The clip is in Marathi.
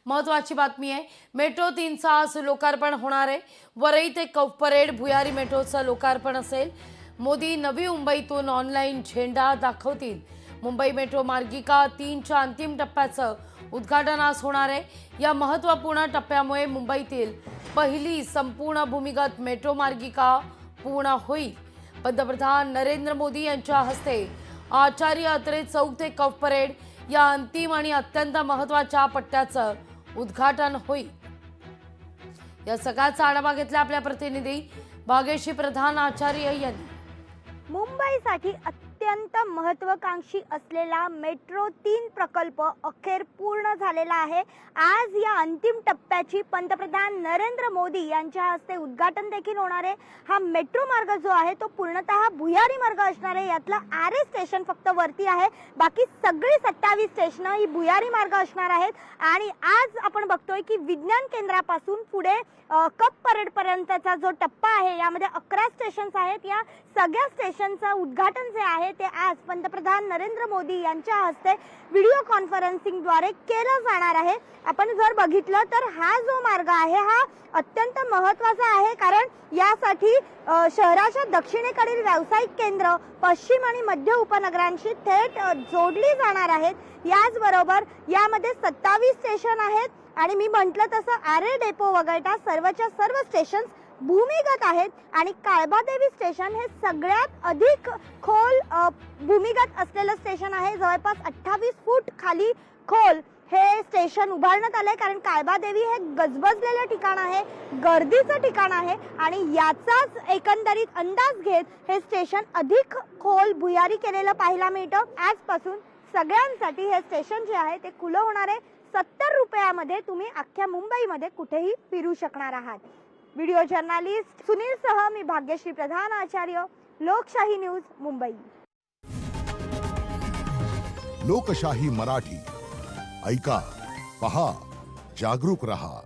महत्वाची बातमी आहे। मेट्रो 3चा आज लोकार्पण होणार आहे। वरई ते कफ परेड भुयारी मेट्रोचं लोकार्पण असेल। मोदी नवी मुंबईतून ऑनलाईन झेंडा दाखवतील। मुंबई मेट्रो मार्गिका 3च्या अंतिम टप्प्याचं उद्घाटन आज होणार आहे। या महत्त्वपूर्ण टप्प्यामुळे मुंबईतील पहिली संपूर्ण भूमिगत मेट्रो मार्गिका पूर्ण होईल। पंतप्रधान नरेंद्र मोदी यांच्या हस्ते आचार्य अत्रे चौक ते कफ परेड या अंतिम आणि अत्यंत महत्त्वाच्या पट्ट्याचं उद्घाटन होईल। या सगळ्याचा आढावा घेतला आपल्या प्रतिनिधी भाग्यश्री प्रधान आचार्य यांनी। मुंबईसाठी अत्यंत महत्त्वाकांक्षी असलेला मेट्रो 3 प्रकल्प अखेर पूर्ण झालेला आहे। आज या अंतिम टप्प्याची पंतप्रधान नरेंद्र मोदी यांच्या हस्ते उद्घाटन देखील होणार आहे। हा मेट्रो मार्ग जो आहे तो पूर्णतः भुयारी मार्ग असणार आहे। यातला आरे स्टेशन फक्त वरती आहे, बाकी सगळी 27 स्टेशन ही भुयारी मार्ग असणार आहेत। आणि आज आपण बघतोय की विज्ञान केंद्रापासून पुढे कप परेड पर्यंतचा जो टप्पा आहे यामध्ये 11 स्टेशन्स आहेत। या सगळ्या स्टेशनचं उद्घाटन जे आहे ते आज पंतप्रधान नरेंद्र मोदी यांच्या हस्ते व्हिडिओ कॉन्फरन्सिंगद्वारे केलं जाणार आहे। आपण जर बघितलं तर हा जो मार्ग आहे हा अत्यंत महत्त्वाचा आहे, कारण यासाठी शहराच्या दक्षिणेकडील व्यावसायिक केंद्र पश्चिम आणि मध्य उपनगरांशी थेट जोडली जाणार आहेत। याचबरोबर यामध्ये 27 स्टेशन आहेत आणि मी म्हटलं तसं आरे डेपो वगळता सर्वच्या सर्व स्टेशन्स भूमिगत आहेत। आणि काळबादेवी स्टेशन हे सगळ्यात अधिक खोल भूमिगत असलेलं स्टेशन आहे। जवळपास 28 फूट खाली खोल हे स्टेशन उभारण्यात आलंय, कारण काळबादेवी हे गजबजलेलं ठिकाण आहे, गर्दीचं ठिकाण आहे आणि याचाच एकंदरीत अंदाज घेत हे स्टेशन अधिक खोल भुयारी केलेलं पाहायला मिळतं। आजपासून सगळ्यांसाठी हे स्टेशन जे आहे ते खुलं होणार आहे। 70 रुपयामध्ये तुम्ही अख्ख्या मुंबईमध्ये कुठेही फिरू शकणार आहात। व्हिडिओ जर्नलिस्ट सुनील सह मी भाग्यश्री प्रधान आचार्य, लोकशाही न्यूज मुंबई। लोकशाही मराठी ऐका, पहा, जागरूक रहा।